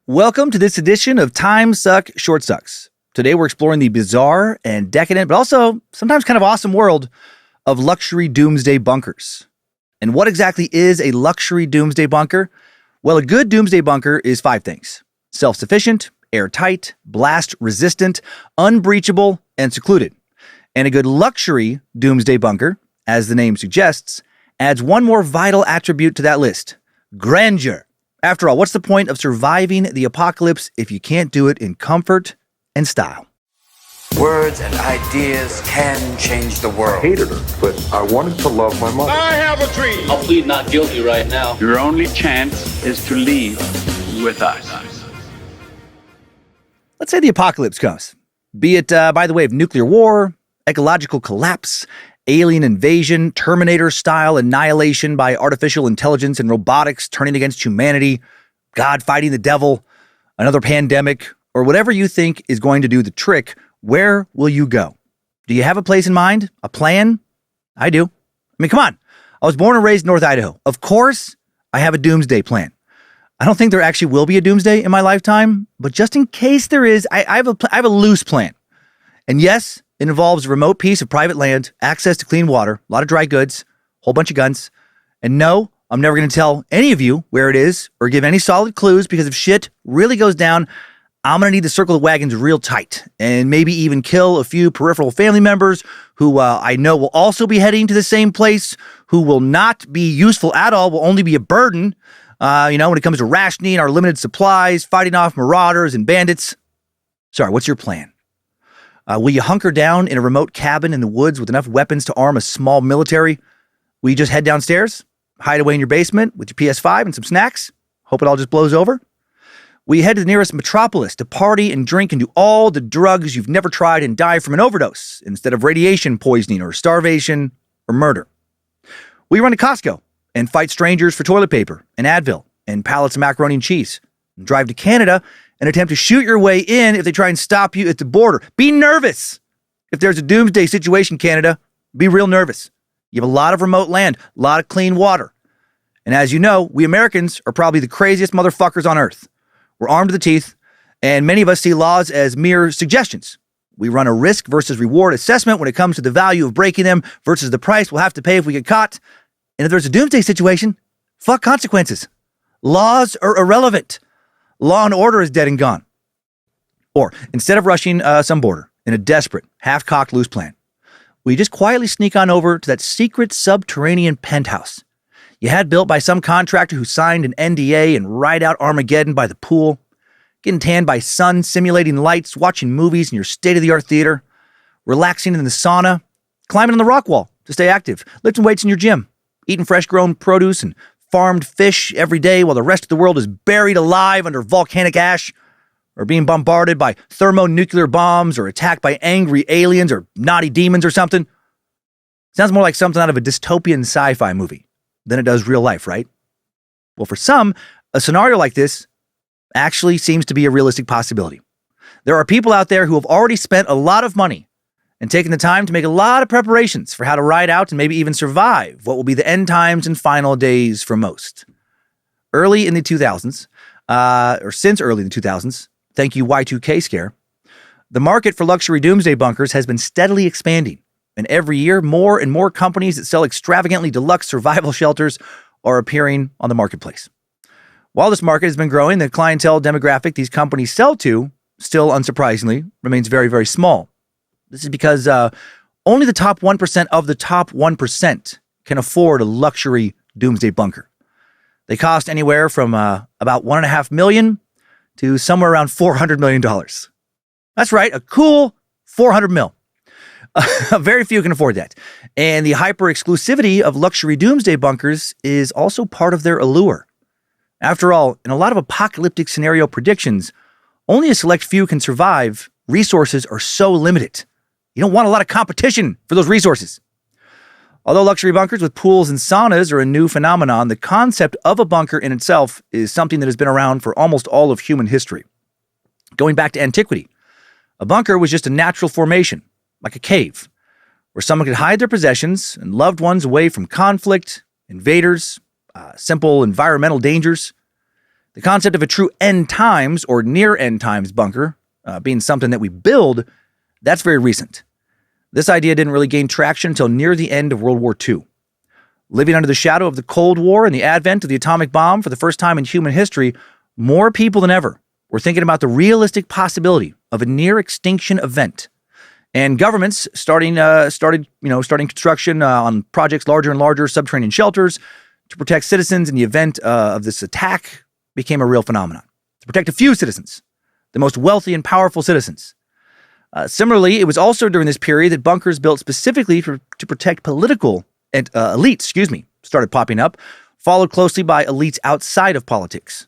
Welcome to this edition of Time Suck Short Sucks. Today we're exploring the bizarre and decadent, but also sometimes kind of awesome world of luxury doomsday bunkers. And what exactly is a luxury doomsday bunker? Well, a good doomsday bunker is 5 things: self-sufficient, airtight, blast-resistant, unbreachable, and secluded. And a good luxury doomsday bunker, as the name suggests, adds one more vital attribute to that list: grandeur. After all, what's the point of surviving the apocalypse if you can't do it in comfort and style? Words and ideas can change the world. I hated her, but I wanted to love my mother. I have a dream. I'll plead not guilty right now. Your only chance is to leave with us. Let's say the apocalypse comes, be it by the way of nuclear war, ecological collapse, alien invasion, Terminator-style annihilation by artificial intelligence and robotics turning against humanity, God fighting the devil, another pandemic, or whatever you think is going to do the trick. Where will you go? Do you have a place in mind? A plan? I do. I mean, come on. I was born and raised in North Idaho. Of course, I have a doomsday plan. I don't think there actually will be a doomsday in my lifetime, but just in case there is, I have a loose plan. And yes, it involves a remote piece of private land, access to clean water, a lot of dry goods, a whole bunch of guns. And no, I'm never going to tell any of you where it is or give any solid clues, because if shit really goes down, I'm going to need to circle the wagons real tight and maybe even kill a few peripheral family members who I know will also be heading to the same place, who will not be useful at all, will only be a burden, when it comes to rationing our limited supplies, fighting off marauders and bandits. Sorry, what's your plan? Will you hunker down in a remote cabin in the woods with enough weapons to arm a small military? Will you just head downstairs, hide away in your basement with your PS5 and some snacks? Hope it all just blows over? Will you head to the nearest metropolis to party and drink and do all the drugs you've never tried and die from an overdose instead of radiation poisoning or starvation or murder? Will you run to Costco and fight strangers for toilet paper and Advil and pallets of macaroni and cheese, and drive to Canada and attempt to shoot your way in if they try and stop you at the border? Be nervous. If there's a doomsday situation, Canada, be real nervous. You have a lot of remote land, a lot of clean water. And as you know, we Americans are probably the craziest motherfuckers on earth. We're armed to the teeth, and many of us see laws as mere suggestions. We run a risk versus reward assessment when it comes to the value of breaking them versus the price we'll have to pay if we get caught. And if there's a doomsday situation, fuck consequences. Laws are irrelevant. Law and order is dead and gone. Or instead of rushing some border in a desperate, half-cocked loose plan, we just quietly sneak on over to that secret subterranean penthouse you had built by some contractor who signed an NDA and ride out Armageddon by the pool, getting tanned by sun, simulating lights, watching movies in your state-of-the-art theater, relaxing in the sauna, climbing on the rock wall to stay active, lifting weights in your gym, eating fresh-grown produce and farmed fish every day while the rest of the world is buried alive under volcanic ash, or being bombarded by thermonuclear bombs or attacked by angry aliens or naughty demons or something. Sounds more like something out of a dystopian sci-fi movie than it does real life, right? Well, for some, a scenario like this actually seems to be a realistic possibility. There are people out there who have already spent a lot of money and taken the time to make a lot of preparations for how to ride out and maybe even survive what will be the end times and final days for most. Early in the 2000s, or since early in the 2000s, thank you Y2K scare, the market for luxury doomsday bunkers has been steadily expanding. And every year, more and more companies that sell extravagantly deluxe survival shelters are appearing on the marketplace. While this market has been growing, the clientele demographic these companies sell to, still unsurprisingly, remains very, very small. This is because only the top 1% of the top 1% can afford a luxury doomsday bunker. They cost anywhere from about $1.5 million to somewhere around $400 million. That's right, a cool $400 million. Very few can afford that. And the hyper-exclusivity of luxury doomsday bunkers is also part of their allure. After all, in a lot of apocalyptic scenario predictions, only a select few can survive. Resources are so limited. You don't want a lot of competition for those resources. Although luxury bunkers with pools and saunas are a new phenomenon, the concept of a bunker in itself is something that has been around for almost all of human history. Going back to antiquity, a bunker was just a natural formation, like a cave, where someone could hide their possessions and loved ones away from conflict, invaders, simple environmental dangers. The concept of a true end times or near end times bunker being something that we build, that's very recent. This idea didn't really gain traction until near the end of World War II. Living under the shadow of the Cold War and the advent of the atomic bomb for the first time in human history, more people than ever were thinking about the realistic possibility of a near extinction event. And governments started construction on projects larger and larger, subterranean shelters to protect citizens in the event of this attack became a real phenomenon. To protect a few citizens, the most wealthy and powerful citizens. Similarly, it was also during this period that bunkers built specifically to protect political elites, started popping up, followed closely by elites outside of politics.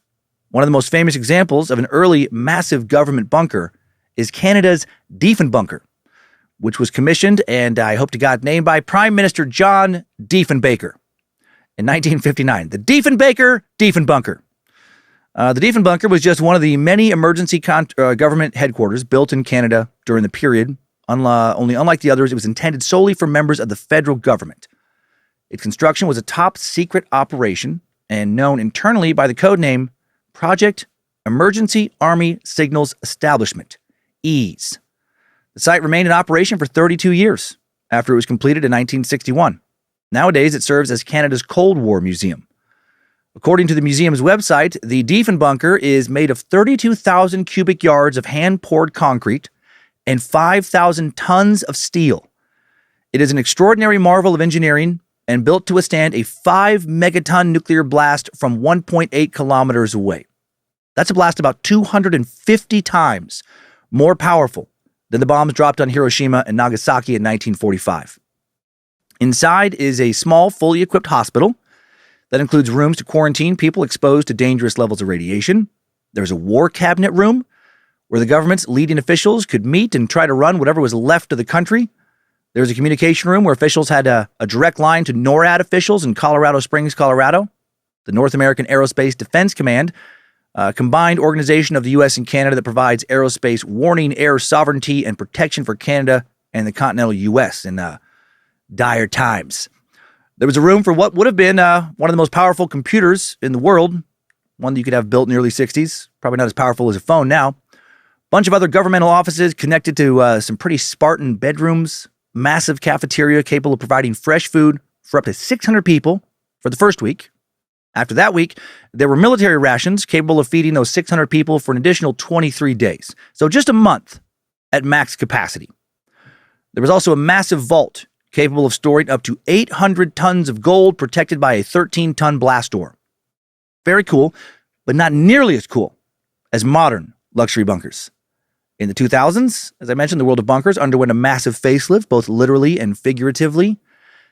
One of the most famous examples of an early massive government bunker is Canada's Diefenbunker, which was commissioned and I hope to God named by Prime Minister John Diefenbaker in 1959. The Diefenbunker. The Diefenbunker was just one of the many emergency government headquarters built in Canada during the period. Unlike the others, it was intended solely for members of the federal government. Its construction was a top secret operation and known internally by the code name Project Emergency Army Signals Establishment, EASE. The site remained in operation for 32 years after it was completed in 1961. Nowadays, it serves as Canada's Cold War Museum. According to the museum's website, the Diefenbunker is made of 32,000 cubic yards of hand-poured concrete and 5,000 tons of steel. It is an extraordinary marvel of engineering and built to withstand a 5-megaton nuclear blast from 1.8 kilometers away. That's a blast about 250 times more powerful than the bombs dropped on Hiroshima and Nagasaki in 1945. Inside is a small, fully equipped hospital that includes rooms to quarantine people exposed to dangerous levels of radiation. There's a war cabinet room where the government's leading officials could meet and try to run whatever was left of the country. There's a communication room where officials had a direct line to NORAD officials in Colorado Springs, Colorado. The North American Aerospace Defense Command, a combined organization of the U.S. and Canada that provides aerospace warning, air sovereignty, and protection for Canada and the continental U.S. in dire times. There was a room for what would have been one of the most powerful computers in the world, one that you could have built in the early 60s, probably not as powerful as a phone now. A bunch of other governmental offices connected to some pretty Spartan bedrooms, massive cafeteria capable of providing fresh food for up to 600 people for the first week. After that week, there were military rations capable of feeding those 600 people for an additional 23 days. So just a month at max capacity. There was also a massive vault capable of storing up to 800 tons of gold protected by a 13-ton blast door. Very cool, but not nearly as cool as modern luxury bunkers. In the 2000s, as I mentioned, the world of bunkers underwent a massive facelift, both literally and figuratively.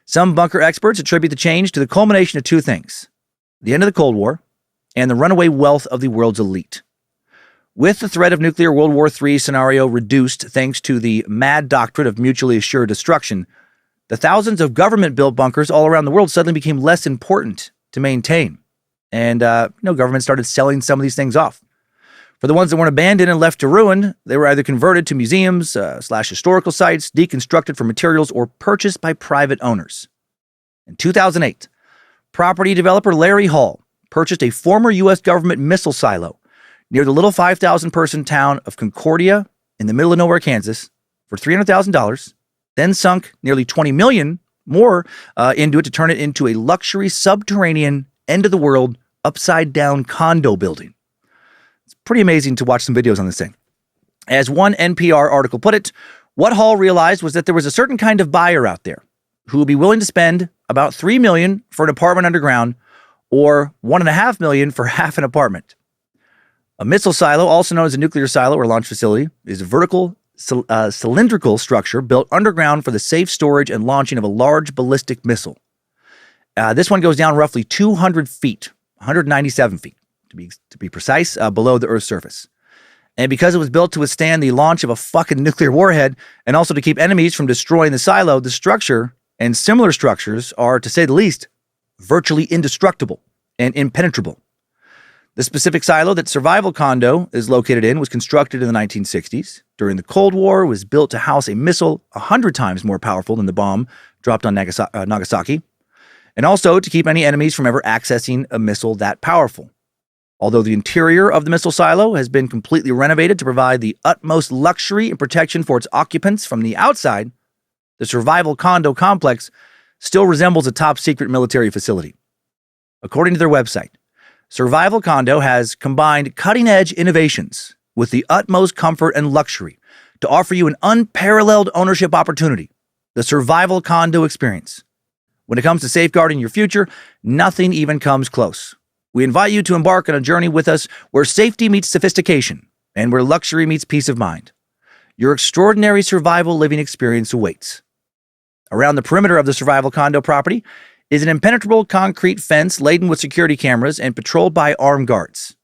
Some bunker experts attribute the change to the culmination of two things: the end of the Cold War and the runaway wealth of the world's elite. With the threat of nuclear World War III scenario reduced thanks to the mad doctrine of mutually assured destruction, the thousands of government-built bunkers all around the world suddenly became less important to maintain. And, government started selling some of these things off. For the ones that weren't abandoned and left to ruin, they were either converted to museums / historical sites, deconstructed for materials, or purchased by private owners. In 2008, property developer Larry Hall purchased a former U.S. government missile silo near the little 5,000-person town of Concordia in the middle of nowhere, Kansas, for $300,000, then sunk nearly $20 million more into it to turn it into a luxury subterranean end-of-the-world upside-down condo building. It's pretty amazing to watch some videos on this thing. As one NPR article put it, what Hall realized was that there was a certain kind of buyer out there who would be willing to spend about $3 million for an apartment underground or $1.5 million for half an apartment. A missile silo, also known as a nuclear silo or launch facility, is a vertical cylindrical structure built underground for the safe storage and launching of a large ballistic missile. This one goes down roughly 200 feet, 197 feet to be precise, below the Earth's surface. And because it was built to withstand the launch of a fucking nuclear warhead and also to keep enemies from destroying the silo, the structure and similar structures are, to say the least, virtually indestructible and impenetrable. The specific silo that Survival Condo is located in was constructed in the 1960s. During the Cold War, it was built to house a missile 100 times more powerful than the bomb dropped on Nagasaki, and also to keep any enemies from ever accessing a missile that powerful. Although the interior of the missile silo has been completely renovated to provide the utmost luxury and protection for its occupants from the outside, the survival condo complex still resembles a top-secret military facility. According to their website, Survival Condo has combined cutting-edge innovations with the utmost comfort and luxury to offer you an unparalleled ownership opportunity, the Survival Condo experience. When it comes to safeguarding your future, nothing even comes close. We invite you to embark on a journey with us where safety meets sophistication and where luxury meets peace of mind. Your extraordinary survival living experience awaits. Around the perimeter of the Survival Condo property is an impenetrable concrete fence laden with security cameras and patrolled by armed guards.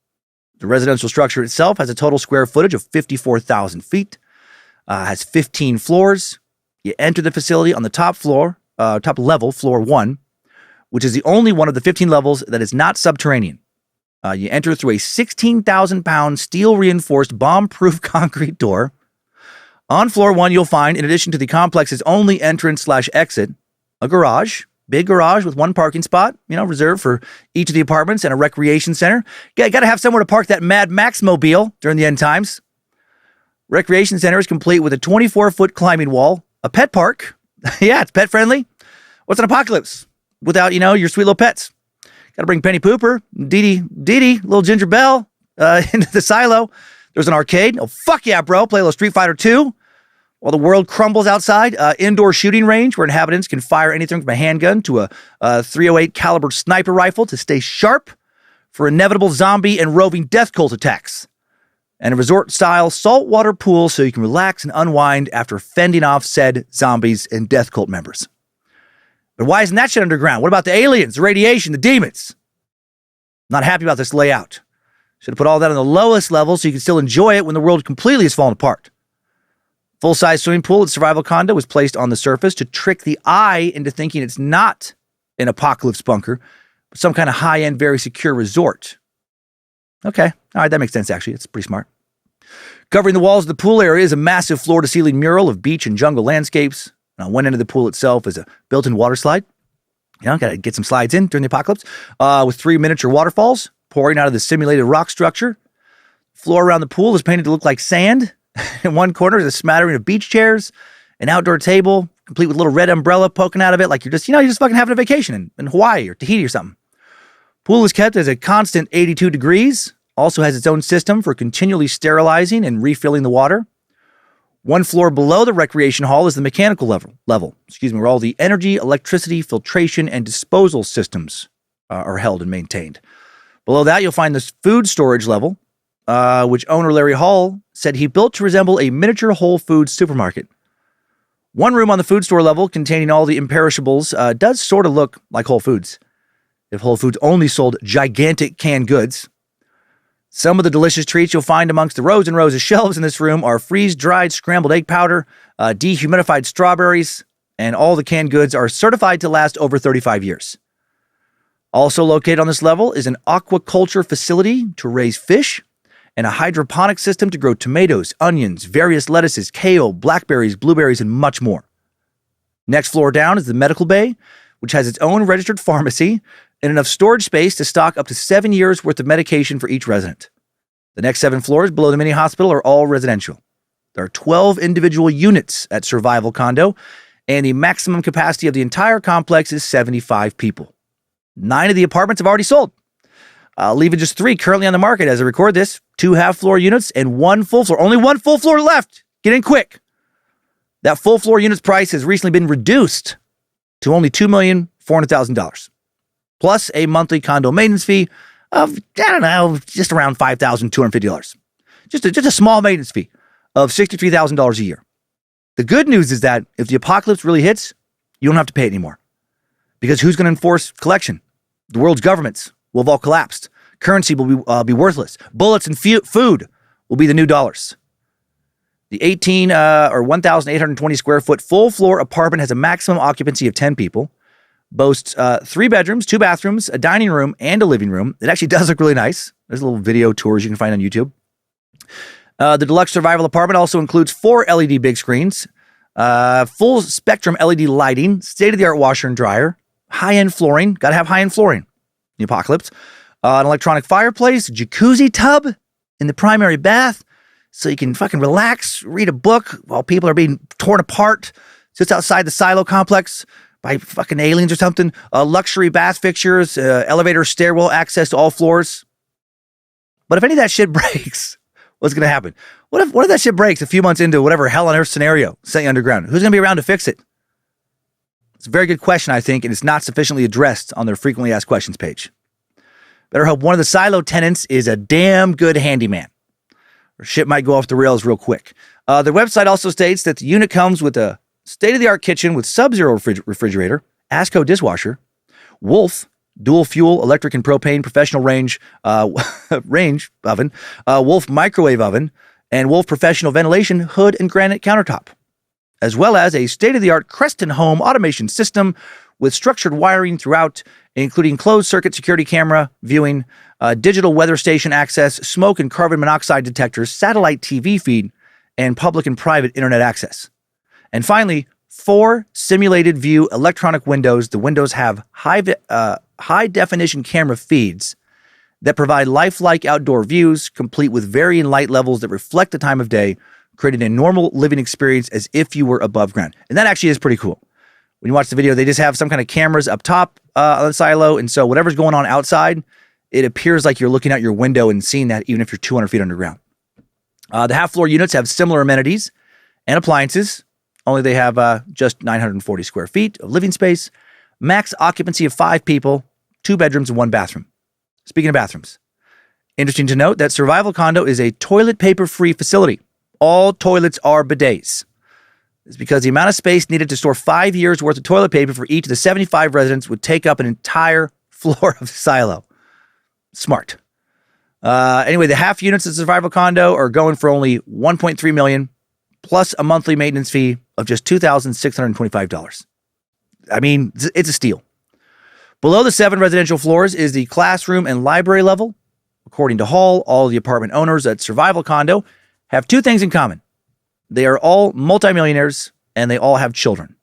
The residential structure itself has a total square footage of 54,000 feet, has 15 floors. You enter the facility on the top level, floor 1, which is the only one of the 15 levels that is not subterranean. You enter through a 16,000-pound steel-reinforced bomb-proof concrete door. On floor 1, you'll find, in addition to the complex's only entrance/exit, a garage, big garage with one parking spot, reserved for each of the apartments, and a recreation center. Got to have somewhere to park that Mad Max mobile during the end times. Recreation center is complete with a 24-foot climbing wall, a pet park. Yeah, it's pet-friendly. What's an apocalypse without, your sweet little pets? Got to bring Penny Pooper, Dee Dee, little Ginger Belle into the silo. There's an arcade. Oh, fuck yeah, bro. Play a little Street Fighter 2 while the world crumbles outside. Indoor shooting range where inhabitants can fire anything from a handgun to a .308 caliber sniper rifle to stay sharp for inevitable zombie and roving death cult attacks. And a resort-style saltwater pool so you can relax and unwind after fending off said zombies and death cult members. But why isn't that shit underground? What about the aliens, the radiation, the demons? Not happy about this layout. Should have put all that on the lowest level so you can still enjoy it when the world completely has fallen apart. Full-size swimming pool at Survival Condo was placed on the surface to trick the eye into thinking it's not an apocalypse bunker, but some kind of high-end, very secure resort. Okay, all right, that makes sense, actually. It's pretty smart. Covering the walls of the pool area is a massive floor-to-ceiling mural of beach and jungle landscapes. And on one end of the pool itself is a built-in water slide. Got to get some slides in during the apocalypse, with 3 miniature waterfalls pouring out of the simulated rock structure. Floor around the pool is painted to look like sand. In one corner is a smattering of beach chairs, an outdoor table, complete with a little red umbrella poking out of it, like you're just fucking having a vacation in Hawaii or Tahiti or something. Pool is kept as a constant 82 degrees, also has its own system for continually sterilizing and refilling the water. One floor below the recreation hall is the mechanical level, where all the energy, electricity, filtration, and disposal systems are held and maintained. Below that, you'll find this food storage level, which owner Larry Hall said he built to resemble a miniature Whole Foods supermarket. One room on the food store level containing all the imperishables does sort of look like Whole Foods, if Whole Foods only sold gigantic canned goods. Some of the delicious treats you'll find amongst the rows and rows of shelves in this room are freeze-dried scrambled egg powder, dehumidified strawberries, and all the canned goods are certified to last over 35 years. Also located on this level is an aquaculture facility to raise fish and a hydroponic system to grow tomatoes, onions, various lettuces, kale, blackberries, blueberries, and much more. Next floor down is the medical bay, which has its own registered pharmacy and enough storage space to stock up to 7 years worth of medication for each resident. The next 7 floors below the mini hospital are all residential. There are 12 individual units at Survival Condo, and the maximum capacity of the entire complex is 75 people. 9 of the apartments have already sold, leaving just 3 currently on the market as I record this. 2 half-floor units and 1 full floor. Only 1 full floor left. Get in quick. That full floor unit's price has recently been reduced to only $2,400,000. Plus a monthly condo maintenance fee of, just around $5,250. Just a small maintenance fee of $63,000 a year. The good news is that if the apocalypse really hits, you don't have to pay it anymore. Because who's going to enforce collection? The world's governments will have all collapsed. Currency will be worthless. Bullets and food will be the new dollars. The 1,820 square foot full floor apartment has a maximum occupancy of 10 people. Boasts 3 bedrooms, 2 bathrooms, a dining room, and a living room. It actually does look really nice. There's little video tours you can find on YouTube. The deluxe survival apartment also includes 4 LED big screens, full spectrum LED lighting, state-of-the-art washer and dryer, high-end flooring. Got to have high-end flooring in the apocalypse. An electronic fireplace, jacuzzi tub in the primary bath, so you can fucking relax, read a book while people are being torn apart just outside the silo complex by fucking aliens or something. Luxury bath fixtures, elevator, stairwell access to all floors. But if any of that shit breaks, what's going to happen? What if that shit breaks a few months into whatever hell on earth scenario sent you underground? Who's going to be around to fix it? It's a very good question, I think, and it's not sufficiently addressed on their frequently asked questions page. Better hope one of the silo tenants is a damn good handyman, or shit might go off the rails real quick. Their website also states that the unit comes with a state-of-the-art kitchen with sub-zero refrigerator, ASCO dishwasher, Wolf dual fuel, electric and propane, professional range oven, Wolf microwave oven, and Wolf professional ventilation hood and granite countertop, as well as a state-of-the-art Creston home automation system with structured wiring throughout, including closed-circuit security camera viewing, digital weather station access, smoke and carbon monoxide detectors, satellite TV feed, and public and private internet access. And finally, 4 simulated view electronic windows. The windows have high-definition camera feeds that provide lifelike outdoor views, complete with varying light levels that reflect the time of day, creating a normal living experience as if you were above ground. And that actually is pretty cool. When you watch the video, they just have some kind of cameras up top on the silo, and so whatever's going on outside, it appears like you're looking out your window and seeing that even if you're 200 feet underground. The half-floor units have similar amenities and appliances, only they have just 940 square feet of living space, max occupancy of 5 people, 2 bedrooms and 1 bathroom. Speaking of bathrooms, interesting to note that Survival Condo is a toilet paper-free facility. All toilets are bidets. It's because the amount of space needed to store 5 years worth of toilet paper for each of the 75 residents would take up an entire floor of the silo. Smart. Anyway, the half units of Survival Condo are going for only $1.3 million, plus a monthly maintenance fee of just $2,625. I mean, it's a steal. Below the 7 residential floors is the classroom and library level. According to Hall, all the apartment owners at Survival Condo have 2 things in common. They are all multimillionaires, and they all have children.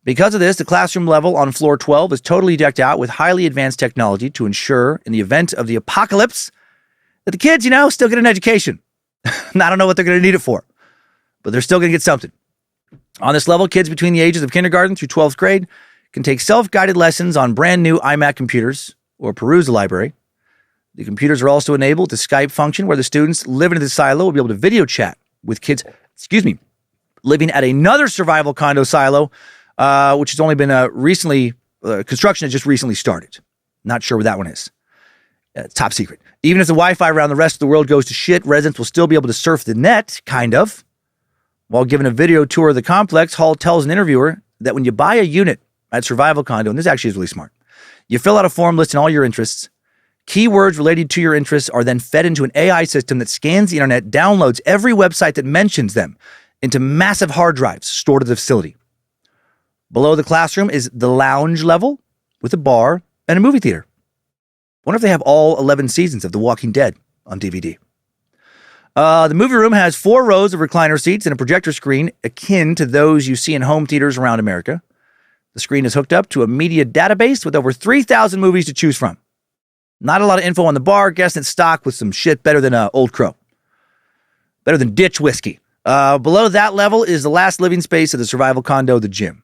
Because of this, the classroom level on floor 12 is totally decked out with highly advanced technology to ensure, in the event of the apocalypse, that the kids, still get an education. And I don't know what they're going to need it for, but they're still going to get something. On this level, kids between the ages of kindergarten through 12th grade can take self-guided lessons on brand new iMac computers or peruse the library. The computers are also enabled with the Skype function where the students living in the silo will be able to video chat with kids, living at another Survival Condo silo, which has only been recently, construction has just recently started. Not sure where that one is. Top secret. Even if the Wi-Fi around the rest of the world goes to shit, residents will still be able to surf the net, kind of. While giving a video tour of the complex, Hall tells an interviewer that when you buy a unit at Survival Condo, and this actually is really smart, you fill out a form listing all your interests. Keywords related to your interests are then fed into an AI system that scans the internet, downloads every website that mentions them into massive hard drives stored at the facility. Below the classroom is the lounge level with a bar and a movie theater. Wonder if they have all 11 seasons of The Walking Dead on DVD. The movie room has 4 rows of recliner seats and a projector screen akin to those you see in home theaters around America. The screen is hooked up to a media database with over 3,000 movies to choose from. Not a lot of info on the bar, guessing it's stocked with some shit better than Old Crow. Better than ditch whiskey. Below that level is the last living space of the Survival Condo, the gym.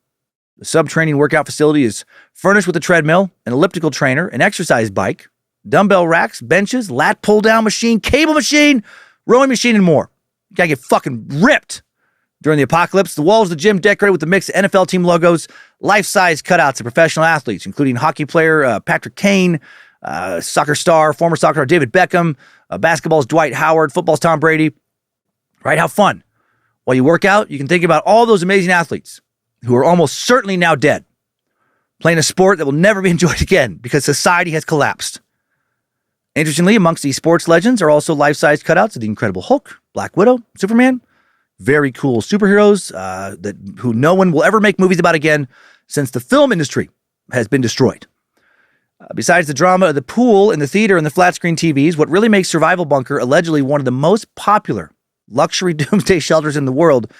The sub-training workout facility is furnished with a treadmill, an elliptical trainer, an exercise bike, dumbbell racks, benches, lat pull-down machine, cable machine, rowing machine, and more. You gotta get fucking ripped during the apocalypse. The walls of the gym decorated with a mix of NFL team logos, life-size cutouts of professional athletes, including hockey player Patrick Kane, soccer star, former soccer star David Beckham, basketball's Dwight Howard, football's Tom Brady. Right? How fun. While you work out, you can think about all those amazing athletes who are almost certainly now dead, playing a sport that will never be enjoyed again because society has collapsed. Interestingly, amongst these sports legends are also life-size cutouts of the Incredible Hulk, Black Widow, Superman. Very cool superheroes who no one will ever make movies about again since the film industry has been destroyed. Besides the drama of the pool and the theater and the flat-screen TVs, what really makes Survival Bunker allegedly one of the most popular luxury doomsday shelters in the world,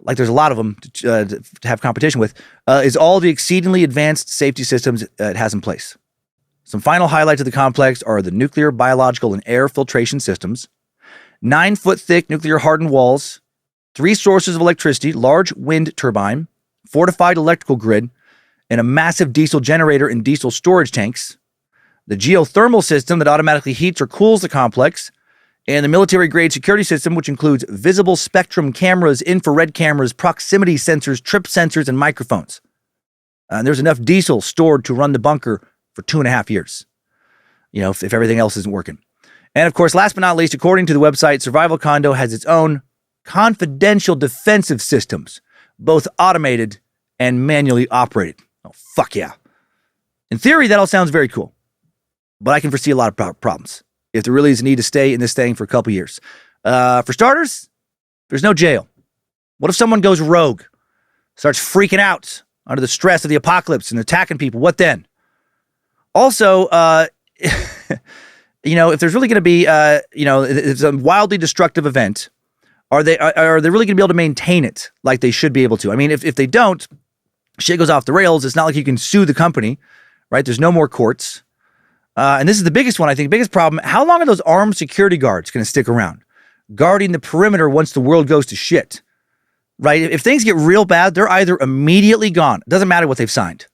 like there's a lot of them to have competition with, is all the exceedingly advanced safety systems it has in place. Some final highlights of the complex are the nuclear, biological, and air filtration systems, 9-foot-thick nuclear-hardened walls, 3 sources of electricity, large wind turbine, fortified electrical grid, and a massive diesel generator and diesel storage tanks, the geothermal system that automatically heats or cools the complex, and the military-grade security system, which includes visible spectrum cameras, infrared cameras, proximity sensors, trip sensors, and microphones. And there's enough diesel stored to run the bunker for 2.5 years, if everything else isn't working. And of course, last but not least, according to the website, Survival Condo has its own confidential defensive systems, both automated and manually operated. Oh, fuck yeah. In theory, that all sounds very cool, but I can foresee a lot of problems if there really is a need to stay in this thing for a couple years. For starters, there's no jail. What if someone goes rogue, starts freaking out under the stress of the apocalypse and attacking people? What then? Also, if there's really going to be, it's a wildly destructive event, are they really going to be able to maintain it like they should be able to? I mean, if they don't, shit goes off the rails. It's not like you can sue the company, right? There's no more courts. And this is the biggest one, I think, biggest problem. How long are those armed security guards going to stick around, guarding the perimeter once the world goes to shit, right? If things get real bad, they're either immediately gone. It doesn't matter what they've signed.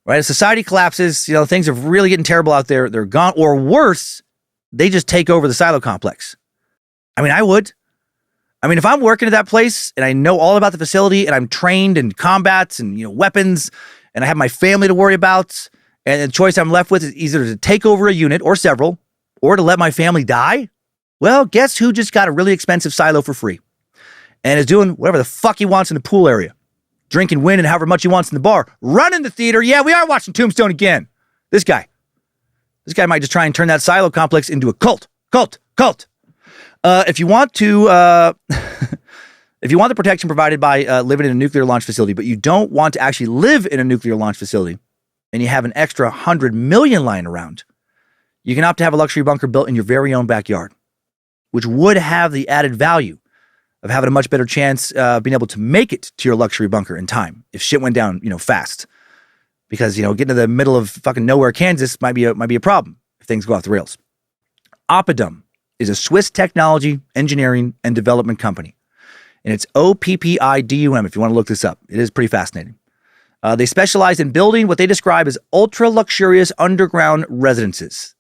Right? If society collapses, things are really getting terrible out there. They're gone. Or worse, they just take over the silo complex. I mean, I would. I mean, if I'm working at that place and I know all about the facility and I'm trained in combats and, weapons and I have my family to worry about and the choice I'm left with is either to take over a unit or several or to let my family die, well, guess who just got a really expensive silo for free and is doing whatever the fuck he wants in the pool area? Drinking, winning however much he wants in the bar, running the theater. Yeah, we are watching Tombstone again. This guy might just try and turn that silo complex into a cult. If you want the protection provided by living in a nuclear launch facility, but you don't want to actually live in a nuclear launch facility, and you have an extra $100 million lying around, you can opt to have a luxury bunker built in your very own backyard, which would have the added value of having a much better chance of being able to make it to your luxury bunker in time if shit went down, fast. Because, getting to the middle of fucking nowhere, Kansas might be a problem if things go off the rails. Opid is a Swiss technology, engineering, and development company. And it's OPPIDUM if you want to look this up. It is pretty fascinating. They specialize in building what they describe as ultra-luxurious underground residences.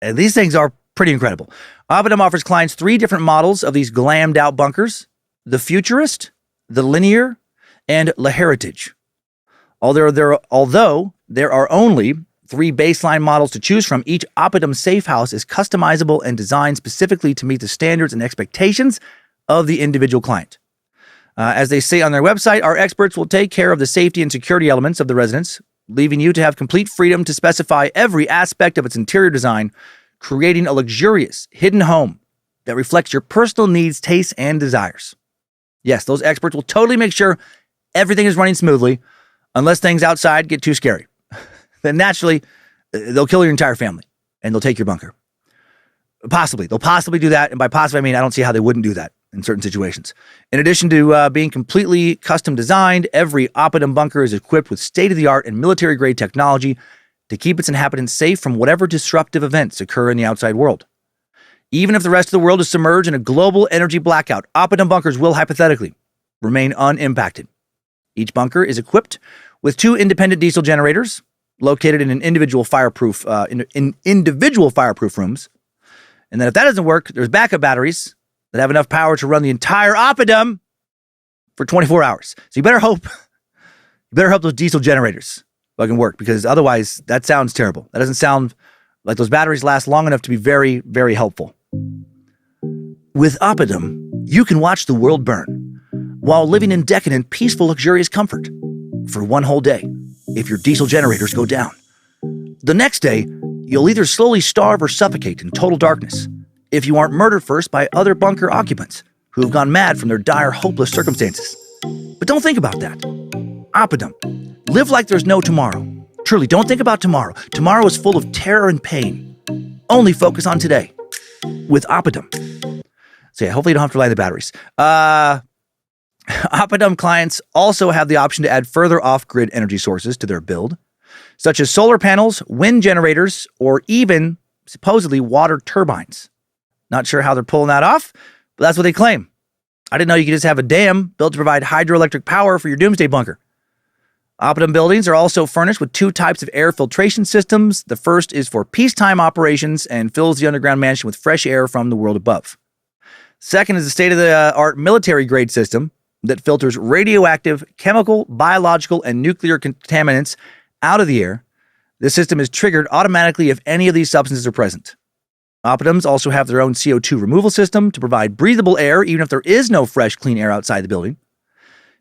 And these things are pretty incredible. Opid offers clients 3 different models of these glammed out bunkers: the Futurist, the Linear, and La Heritage. Although there are only 3 baseline models to choose from, each Opid safe house is customizable and designed specifically to meet the standards and expectations of the individual client. As they say on their website, our experts will take care of the safety and security elements of the residence, leaving you to have complete freedom to specify every aspect of its interior design, creating a luxurious, hidden home that reflects your personal needs, tastes, and desires. Yes, those experts will totally make sure everything is running smoothly, unless things outside get too scary. Then naturally, they'll kill your entire family, and they'll take your bunker. Possibly. They'll possibly do that, and by possibly, I mean I don't see how they wouldn't do that in certain situations. In addition to being completely custom designed, every Opid bunker is equipped with state-of-the-art and military-grade technology to keep its inhabitants safe from whatever disruptive events occur in the outside world. Even if the rest of the world is submerged in a global energy blackout, Opid bunkers will hypothetically remain unimpacted. Each bunker is equipped with 2 independent diesel generators located in individual fireproof rooms. And then if that doesn't work, there's backup batteries that have enough power to run the entire Opid for 24 hours. So you better hope those diesel generators fucking work, because otherwise that sounds terrible. That doesn't sound like those batteries last long enough to be very, very helpful. With Opid, you can watch the world burn while living in decadent, peaceful, luxurious comfort for one whole day if your diesel generators go down. The next day, you'll either slowly starve or suffocate in total darkness if you aren't murdered first by other bunker occupants who have gone mad from their dire, hopeless circumstances. But don't think about that. Opid, live like there's no tomorrow. Truly, don't think about tomorrow. Tomorrow is full of terror and pain. Only focus on today with Opid. So yeah, hopefully you don't have to rely on the batteries. Opid clients also have the option to add further off-grid energy sources to their build. such as solar panels, wind generators, or even supposedly water turbines. Not sure how they're pulling that off, but that's what they claim. I didn't know you could just have a dam built to provide hydroelectric power for your doomsday bunker. Opidum buildings are also furnished with 2 types of air filtration systems. The first is for peacetime operations and fills the underground mansion with fresh air from the world above. Second is a state-of-the-art military-grade system that filters radioactive, chemical, biological, and nuclear contaminants out of the air. This system is triggered automatically if any of these substances are present. Opidums also have their own CO2 removal system to provide breathable air even if there is no fresh, clean air outside the building.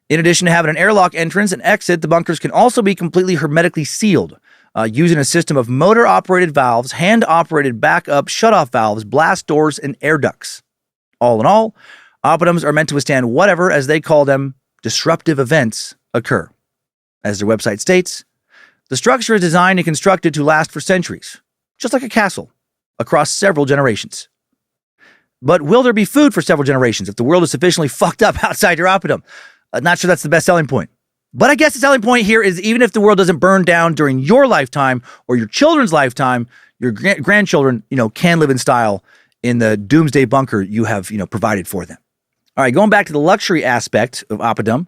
In addition to having an airlock entrance and exit, the bunkers can also be completely hermetically sealed, using a system of motor-operated valves, hand-operated backup shutoff valves, blast doors, and air ducts. All in all, Opidums are meant to withstand whatever, as they call them, disruptive events occur. As their website states, the structure is designed and constructed to last for centuries, just like a castle, across several generations. But will there be food for several generations if the world is sufficiently fucked up outside your Opidum? Not sure that's the best selling point. But I guess the selling point here is even if the world doesn't burn down during your lifetime or your children's lifetime, your grandchildren, can live in style in the doomsday bunker you have, provided for them. All right, going back to the luxury aspect of Opidum,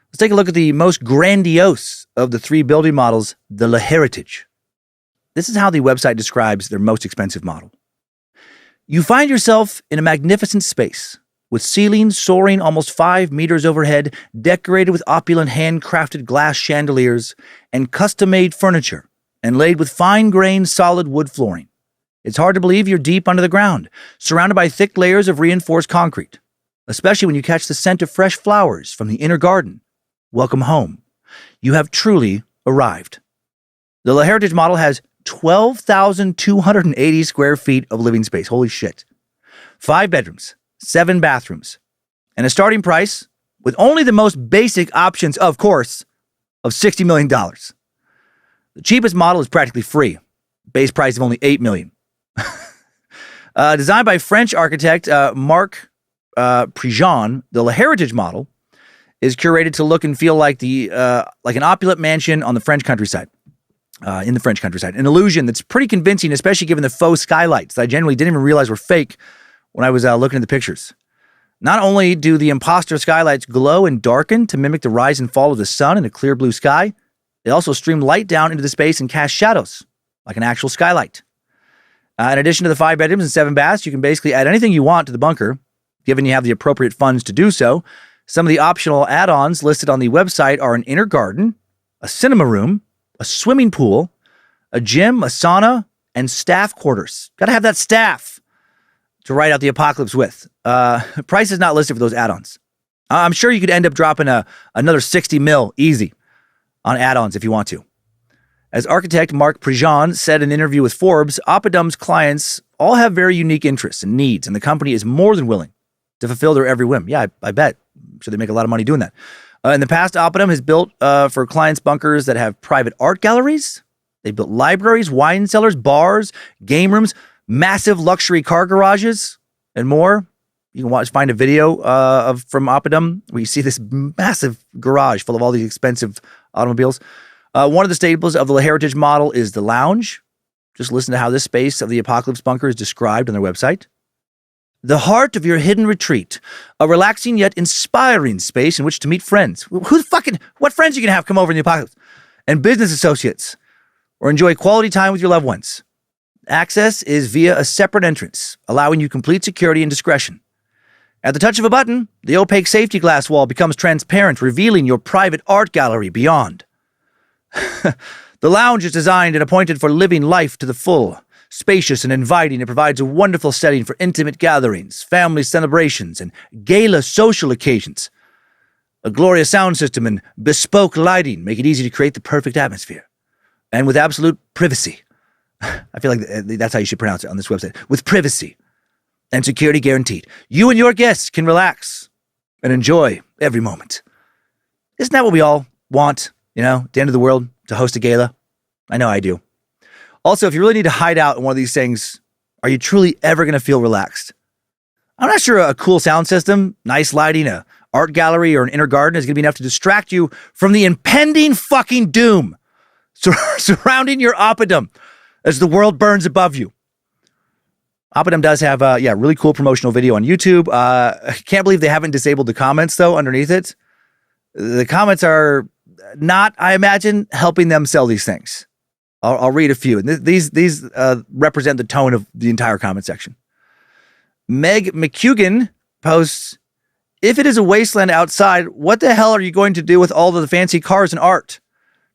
let's take a look at the most grandiose of the 3 building models, the La Heritage. This is how the website describes their most expensive model. You find yourself in a magnificent space with ceilings soaring almost 5 meters overhead, decorated with opulent handcrafted glass chandeliers and custom-made furniture, and laid with fine-grained solid wood flooring. It's hard to believe you're deep under the ground, surrounded by thick layers of reinforced concrete, especially when you catch the scent of fresh flowers from the inner garden. Welcome home. You have truly arrived. The La Heritage model has 12,280 square feet of living space. Holy shit. 5 bedrooms, 7 bathrooms, and a starting price, with only the most basic options, of course, of $60 million. The cheapest model is practically free. Base price of only $8 million. Designed by French architect Marc Prigent, the La Heritage model is curated to look and feel like an opulent mansion on the French countryside. In the French countryside. An illusion that's pretty convincing, especially given the faux skylights that I genuinely didn't even realize were fake when I was looking at the pictures. Not only do the imposter skylights glow and darken to mimic the rise and fall of the sun in a clear blue sky, they also stream light down into the space and cast shadows, like an actual skylight. In addition to the 5 bedrooms and 7 baths, you can basically add anything you want to the bunker, given you have the appropriate funds to do so. Some of the optional add-ons listed on the website are an inner garden, a cinema room, a swimming pool, a gym, a sauna, and staff quarters. Got to have that staff to ride out the apocalypse with. Price is not listed for those add-ons. I'm sure you could end up dropping another 60 mil easy on add-ons if you want to. As architect Marc Prigent said in an interview with Forbes, Opidum's clients all have very unique interests and needs, and the company is more than willing to fulfill their every whim. Yeah, I bet. I'm sure they make a lot of money doing that. In the past, Opidum has built for clients bunkers that have private art galleries. They've built libraries, wine cellars, bars, game rooms, massive luxury car garages, and more. You can find a video from Opidum where you see this massive garage full of all these expensive automobiles. One of the staples of the La Heritage model is the lounge. Just listen to how this space of the apocalypse bunker is described on their website. The heart of your hidden retreat, a relaxing yet inspiring space in which to meet friends. What friends are you going to have come over in the apocalypse? And business associates, or enjoy quality time with your loved ones. Access is via a separate entrance, allowing you complete security and discretion. At the touch of a button, the opaque safety glass wall becomes transparent, revealing your private art gallery beyond. The lounge is designed and appointed for living life to the full. Spacious and inviting, it provides a wonderful setting for intimate gatherings, family celebrations, and gala social occasions. A glorious sound system and bespoke lighting make it easy to create the perfect atmosphere. And with absolute privacy. I feel like that's how you should pronounce it on this website. With privacy and security guaranteed. You and your guests can relax and enjoy every moment. Isn't that what we all want, at the end of the world, to host a gala? I know I do. Also, if you really need to hide out in one of these things, are you truly ever going to feel relaxed? I'm not sure a cool sound system, nice lighting, a art gallery, or an inner garden is going to be enough to distract you from the impending fucking doom surrounding your Opidum as the world burns above you. Opidum does have really cool promotional video on YouTube. I can't believe they haven't disabled the comments, though, underneath it. The comments are not, I imagine, helping them sell these things. I'll read a few. And these represent the tone of the entire comment section. Meg McCugan posts, if it is a wasteland outside, what the hell are you going to do with all of the fancy cars and art?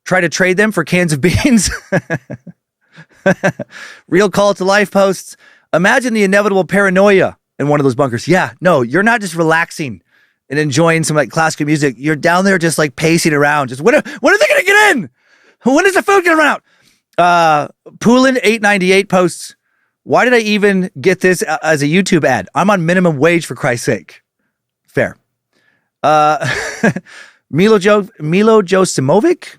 Try to trade them for cans of beans? Real Call to Life posts, imagine the inevitable paranoia in one of those bunkers. Yeah, no, you're not just relaxing and enjoying some like classical music. You're down there just like pacing around. Just when are they going to get in? When is the food going to run out? Poolin898 posts, why did I even get this as a YouTube ad? I'm on minimum wage, for Christ's sake. Fair. Milo Josimovic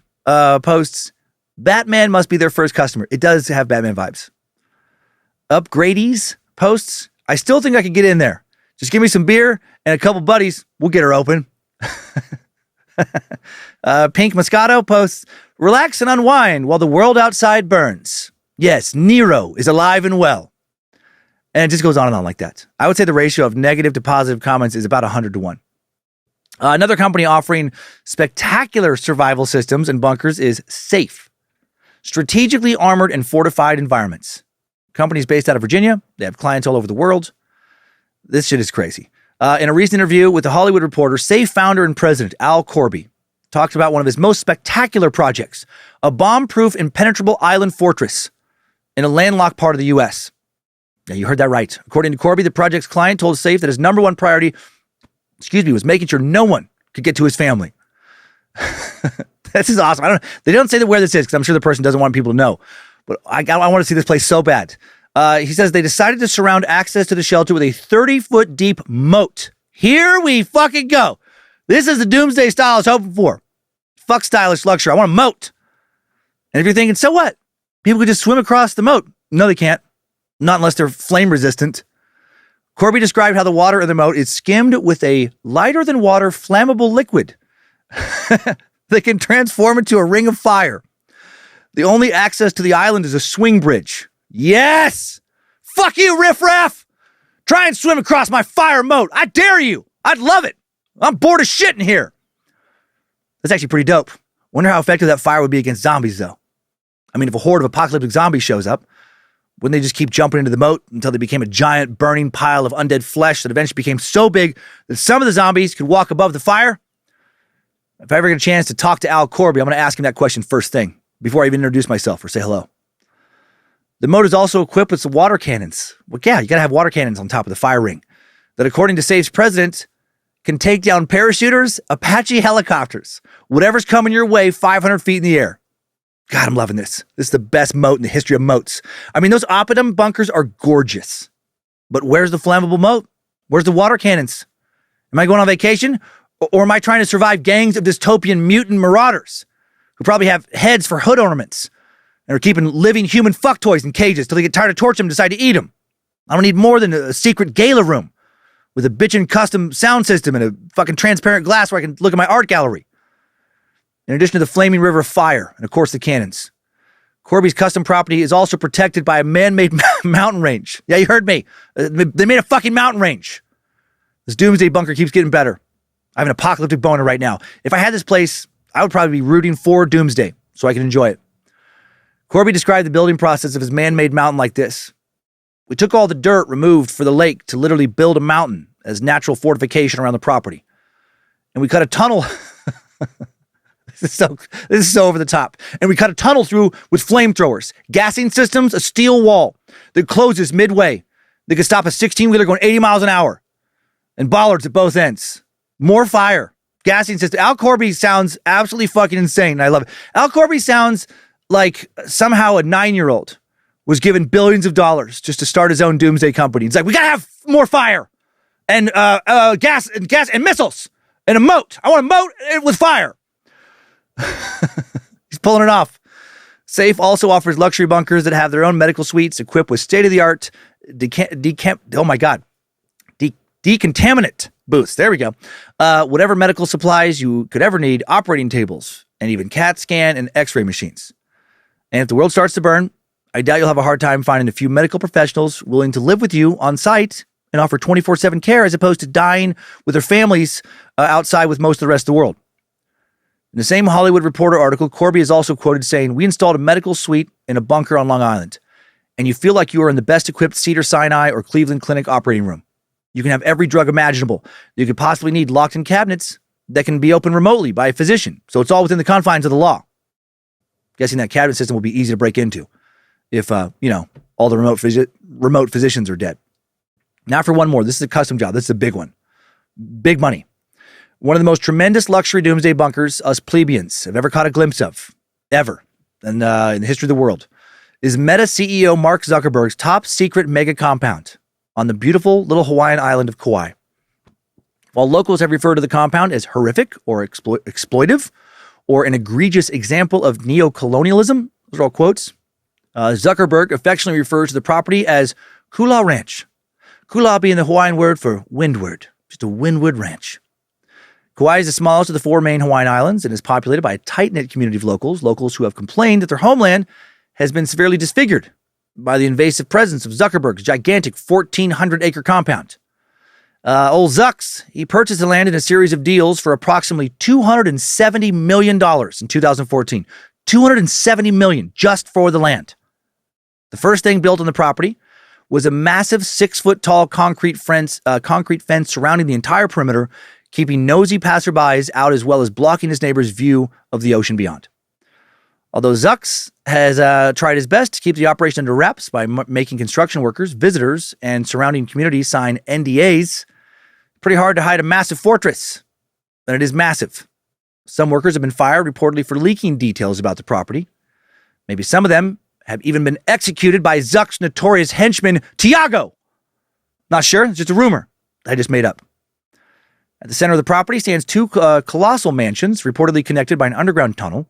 posts, Batman must be their first customer. It does have Batman vibes. Upgradies posts, I still think I could get in there. Just give me some beer and a couple buddies. We'll get her open. Pink Moscato posts, relax and unwind while the world outside burns. Yes, Nero is alive and well. And it just goes on and on like that. I would say the ratio of negative to positive comments is about 100 to 1. Another company offering spectacular survival systems and bunkers is Safe. Strategically armored and fortified environments. Company's based out of Virginia. They have clients all over the world. This shit is crazy. In a recent interview with The Hollywood Reporter, Safe founder and president Al Corby talked about one of his most spectacular projects, a bomb-proof impenetrable island fortress in a landlocked part of the U.S. Yeah, you heard that right. According to Corby, the project's client told Safe that his number one priority, was making sure no one could get to his family. This is awesome. They don't say where this is because I'm sure the person doesn't want people to know. But I want to see this place so bad. He says they decided to surround access to the shelter with a 30-foot deep moat. Here we fucking go. This is the Doomsday style I was hoping for. Fuck stylish luxury. I want a moat. And if you're thinking, so what? People could just swim across the moat. No, they can't. Not unless they're flame resistant. Corby described how the water in the moat is skimmed with a lighter-than-water flammable liquid that can transform into a ring of fire. The only access to the island is a swing bridge. Yes! Fuck you, riffraff! Try and swim across my fire moat. I dare you! I'd love it! I'm bored of shit in here! That's actually pretty dope. Wonder how effective that fire would be against zombies, though. I mean, if a horde of apocalyptic zombies shows up, wouldn't they just keep jumping into the moat until they became a giant burning pile of undead flesh that eventually became so big that some of the zombies could walk above the fire? If I ever get a chance to talk to Al Corby, I'm going to ask him that question first thing, before I even introduce myself or say hello. The moat is also equipped with some water cannons. Well, yeah, you got to have water cannons on top of the fire ring that, according to Safe's president, can take down parachuters, Apache helicopters, whatever's coming your way 500 feet in the air. God, I'm loving this. This is the best moat in the history of moats. I mean, those Opidum bunkers are gorgeous. But where's the flammable moat? Where's the water cannons? Am I going on vacation? Or am I trying to survive gangs of dystopian mutant marauders who probably have heads for hood ornaments and are keeping living human fuck toys in cages till they get tired of torturing them and decide to eat them? I don't need more than a secret gala room with a bitchin' custom sound system and a fucking transparent glass where I can look at my art gallery. In addition to the flaming river of fire and, of course, the cannons. Corby's custom property is also protected by a man-made mountain range. Yeah, you heard me. They made a fucking mountain range. This Doomsday bunker keeps getting better. I have an apocalyptic boner right now. If I had this place, I would probably be rooting for Doomsday so I can enjoy it. Corby described the building process of his man-made mountain like this. We took all the dirt removed for the lake to literally build a mountain as natural fortification around the property. And we cut a tunnel. This is so over the top. And we cut a tunnel through with flamethrowers, gassing systems, a steel wall that closes midway that could stop a 16-wheeler going 80 miles an hour, and bollards at both ends. More fire, gassing system. Al Corby sounds absolutely fucking insane. And I love it. Al Corby sounds like somehow a 9-year-old was given billions of dollars just to start his own Doomsday company. It's like, we gotta have more fire and gas and missiles and a moat. I want a moat with fire. He's pulling it off. Safe also offers luxury bunkers that have their own medical suites equipped with state-of-the-art decontaminant booths. There we go. Whatever medical supplies you could ever need, operating tables, and even CAT scan and x-ray machines. And if the world starts to burn, I doubt you'll have a hard time finding a few medical professionals willing to live with you on site and offer 24/7 care as opposed to dying with their families outside with most of the rest of the world. In the same Hollywood Reporter article, Corby is also quoted saying, "We installed a medical suite in a bunker on Long Island, and you feel like you are in the best equipped Cedars-Sinai or Cleveland Clinic operating room. You can have every drug imaginable you could possibly need locked in cabinets that can be opened remotely by a physician, so it's all within the confines of the law." Guessing that cabinet system will be easy to break into if, all the remote physicians are dead. Now for one more. This is a custom job. This is a big one. Big money. One of the most tremendous luxury doomsday bunkers us plebeians have ever caught a glimpse of, ever, in the history of the world, is Meta CEO Mark Zuckerberg's top secret mega compound on the beautiful little Hawaiian island of Kauai. While locals have referred to the compound as horrific or exploitive or an egregious example of neo-colonialism, those are all quotes, Zuckerberg affectionately refers to the property as Kula Ranch. Kula being the Hawaiian word for windward, just a windward ranch. Kauai is the smallest of the four main Hawaiian islands and is populated by a tight-knit community of locals who have complained that their homeland has been severely disfigured by the invasive presence of Zuckerberg's gigantic 1,400-acre compound. Old Zucks, he purchased the land in a series of deals for approximately $270 million in 2014. $270 million just for the land. The first thing built on the property was a massive 6-foot-tall concrete fence surrounding the entire perimeter, keeping nosy passerbys out as well as blocking his neighbor's view of the ocean beyond. Although Zucks has tried his best to keep the operation under wraps by making construction workers, visitors, and surrounding communities sign NDAs, pretty hard to hide a massive fortress. And it is massive. Some workers have been fired reportedly for leaking details about the property. Maybe some of them have even been executed by Zuck's notorious henchman, Tiago. Not sure, it's just a rumor I just made up. At the center of the property stands two colossal mansions, reportedly connected by an underground tunnel.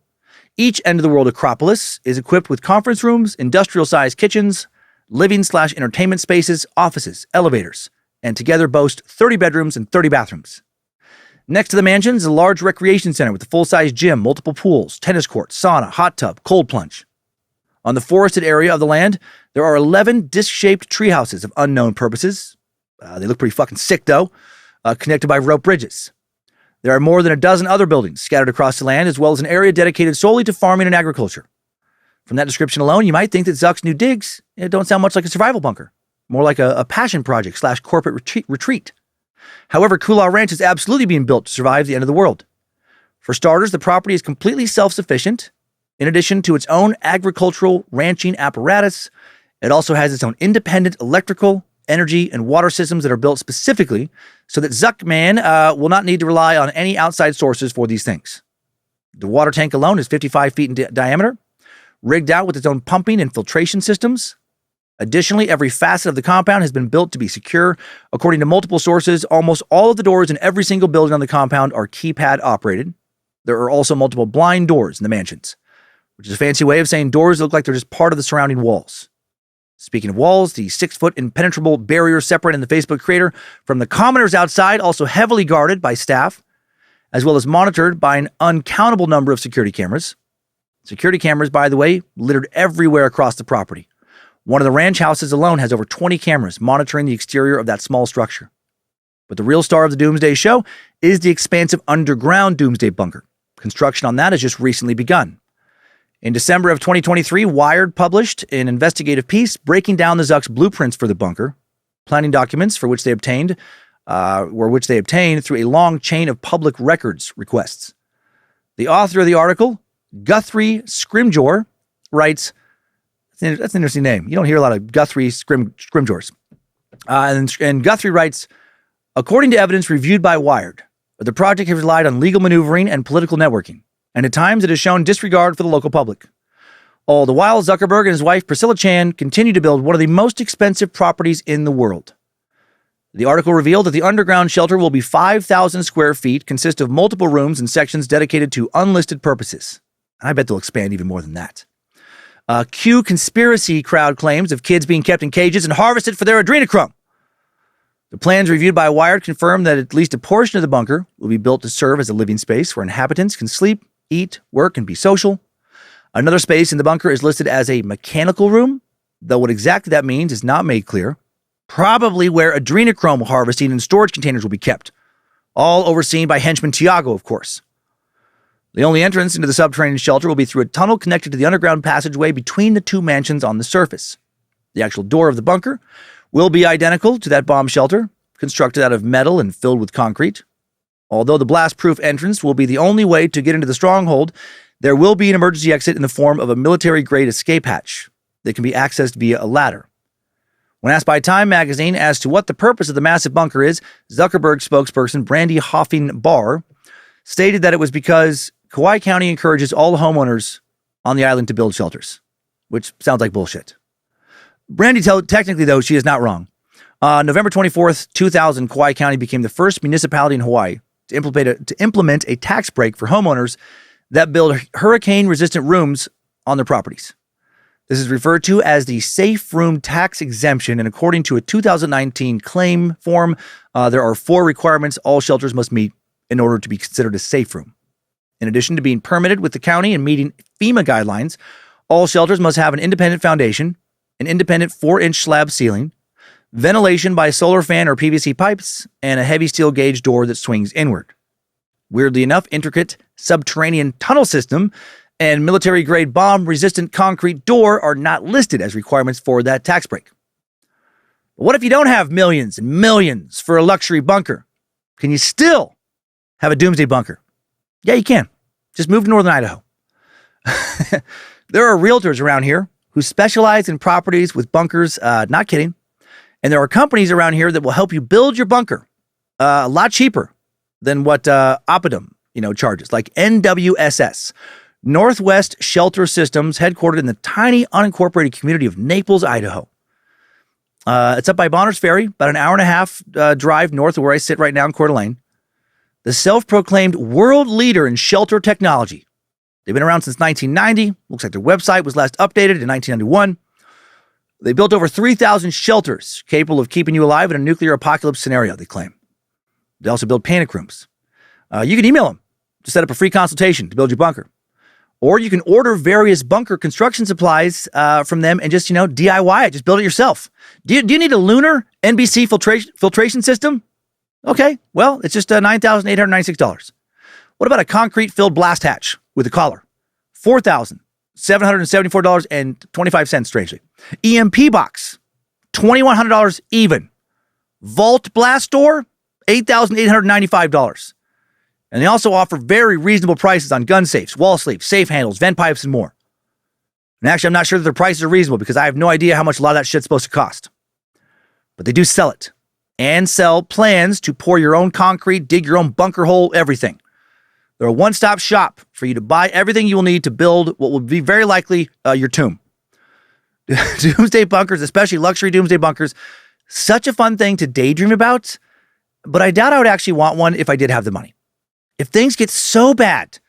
Each end of the world Acropolis is equipped with conference rooms, industrial-sized kitchens, living/entertainment spaces, offices, elevators, and together boast 30 bedrooms and 30 bathrooms. Next to the mansions is a large recreation center with a full-size gym, multiple pools, tennis courts, sauna, hot tub, cold plunge. On the forested area of the land, there are 11 disc-shaped tree houses of unknown purposes. They look pretty fucking sick, though, connected by rope bridges. There are more than a dozen other buildings scattered across the land, as well as an area dedicated solely to farming and agriculture. From that description alone, you might think that Zuck's new digs don't sound much like a survival bunker, more like a passion project / corporate retreat. However, Kula Ranch is absolutely being built to survive the end of the world. For starters, the property is completely self-sufficient. In addition to its own agricultural ranching apparatus, it also has its own independent electrical, energy, and water systems that are built specifically so that Zuckman will not need to rely on any outside sources for these things. The water tank alone is 55 feet in diameter, rigged out with its own pumping and filtration systems. Additionally, every facet of the compound has been built to be secure. According to multiple sources, almost all of the doors in every single building on the compound are keypad operated. There are also multiple blind doors in the mansions, which is a fancy way of saying doors that look like they're just part of the surrounding walls. Speaking of walls, the 6-foot impenetrable barrier separating the Facebook creator from the commoners outside, also heavily guarded by staff, as well as monitored by an uncountable number of security cameras. Security cameras, by the way, littered everywhere across the property. One of the ranch houses alone has over 20 cameras monitoring the exterior of that small structure. But the real star of the Doomsday show is the expansive underground Doomsday bunker. Construction on that has just recently begun. In December of 2023, Wired published an investigative piece breaking down the Zuck's blueprints for the bunker, planning documents for which they obtained through a long chain of public records requests. The author of the article, Guthrie Scrimgeour, writes, that's an interesting name. You don't hear a lot of Guthrie Scrimgeours. And Guthrie writes, according to evidence reviewed by Wired, the project has relied on legal maneuvering and political networking, and at times it has shown disregard for the local public. All the while, Zuckerberg and his wife, Priscilla Chan, continue to build one of the most expensive properties in the world. The article revealed that the underground shelter will be 5,000 square feet, consist of multiple rooms and sections dedicated to unlisted purposes. And I bet they'll expand even more than that. Q conspiracy crowd claims of kids being kept in cages and harvested for their adrenochrome. The plans reviewed by Wired confirm that at least a portion of the bunker will be built to serve as a living space where inhabitants can sleep, eat, work, and be social. Another space in the bunker is listed as a mechanical room, though what exactly that means is not made clear. Probably where adrenochrome harvesting and storage containers will be kept. All overseen by henchman Tiago, of course. The only entrance into the subterranean shelter will be through a tunnel connected to the underground passageway between the two mansions on the surface. The actual door of the bunker will be identical to that bomb shelter, constructed out of metal and filled with concrete. Although the blast-proof entrance will be the only way to get into the stronghold, there will be an emergency exit in the form of a military-grade escape hatch that can be accessed via a ladder. When asked by Time magazine as to what the purpose of the massive bunker is, Zuckerberg spokesperson Brandy Hoffing-Barr stated that it was because Kauai County encourages all homeowners on the island to build shelters, which sounds like bullshit. Brandy, technically, though, she is not wrong. November 24th, 2000, Kauai County became the first municipality in Hawaii to implement a tax break for homeowners that build hurricane-resistant rooms on their properties. This is referred to as the Safe Room Tax Exemption, and according to a 2019 claim form, there are 4 requirements all shelters must meet in order to be considered a safe room. In addition to being permitted with the county and meeting FEMA guidelines, all shelters must have an independent foundation, an independent 4-inch slab ceiling, ventilation by solar fan or PVC pipes, and a heavy steel gauge door that swings inward. Weirdly enough, intricate subterranean tunnel system and military-grade bomb-resistant concrete door are not listed as requirements for that tax break. But what if you don't have millions and millions for a luxury bunker? Can you still have a Doomsday bunker? Yeah, you can. Just move to northern Idaho. There are realtors around here who specialize in properties with bunkers, not kidding. And there are companies around here that will help you build your bunker a lot cheaper than what Opid, charges, like NWSS, Northwest Shelter Systems, headquartered in the tiny unincorporated community of Naples, Idaho. It's up by Bonners Ferry, about an hour and a half drive north of where I sit right now in Coeur d'Alene. The self-proclaimed world leader in shelter technology. They've been around since 1990. Looks like their website was last updated in 1991. They built over 3,000 shelters capable of keeping you alive in a nuclear apocalypse scenario, they claim. They also build panic rooms. You can email them to set up a free consultation to build your bunker. Or you can order various bunker construction supplies from them and just, DIY it. Just build it yourself. Do you need a lunar NBC filtration system? Okay, well, it's just $9,896. What about a concrete-filled blast hatch with a collar? $4,774.25, strangely. EMP box, $2,100 even. Vault blast door, $8,895. And they also offer very reasonable prices on gun safes, wall sleeves, safe handles, vent pipes, and more. And actually, I'm not sure that their prices are reasonable because I have no idea how much a lot of that shit's supposed to cost. But they do sell it. And sell plans to pour your own concrete, dig your own bunker hole, everything. They're a one-stop shop for you to buy everything you will need to build what will be very likely your tomb. Doomsday bunkers, especially luxury doomsday bunkers, such a fun thing to daydream about, but I doubt I would actually want one if I did have the money. If things get so bad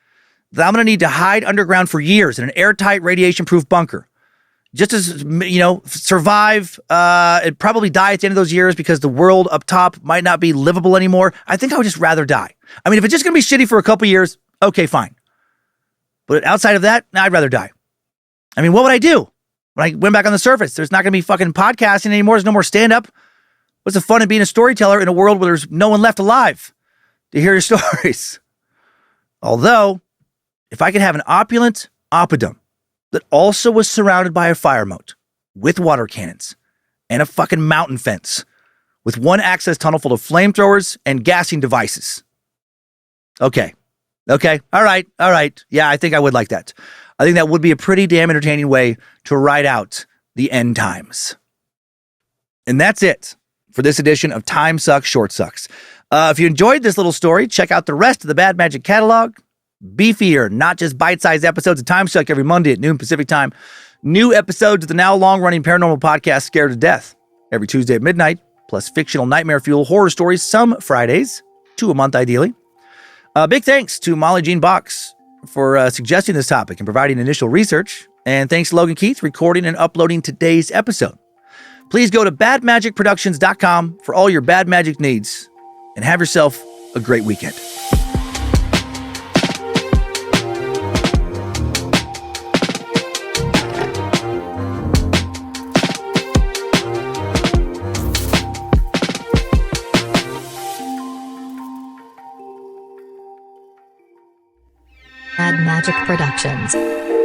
that I'm going to need to hide underground for years in an airtight, radiation-proof bunker, just as, survive and probably die at the end of those years because the world up top might not be livable anymore, I think I would just rather die. I mean, if it's just going to be shitty for a couple years, okay, fine. But outside of that, I'd rather die. I mean, what would I do when I went back on the surface? There's not going to be fucking podcasting anymore. There's no more stand-up. What's the fun of being a storyteller in a world where there's no one left alive to hear your stories? Although, if I could have an opulent oppidum that also was surrounded by a fire moat with water cannons and a fucking mountain fence with one access tunnel full of flamethrowers and gassing devices. Okay. All right. Yeah, I think I would like that. I think that would be a pretty damn entertaining way to ride out the end times. And that's it for this edition of Time Sucks, Short Sucks. If you enjoyed this little story, check out the rest of the Bad Magic catalog. Beefier, not just bite-sized episodes of Time Suck every Monday at noon Pacific time. New episodes of the now long-running paranormal podcast Scared to Death every Tuesday at midnight, plus fictional nightmare fuel horror stories some Fridays, 2 a month ideally. Big thanks to Molly Jean Box for suggesting this topic and providing initial research. And thanks to Logan Keith recording and uploading today's episode. Please go to badmagicproductions.com for all your bad magic needs and have yourself a great weekend. Magic Productions.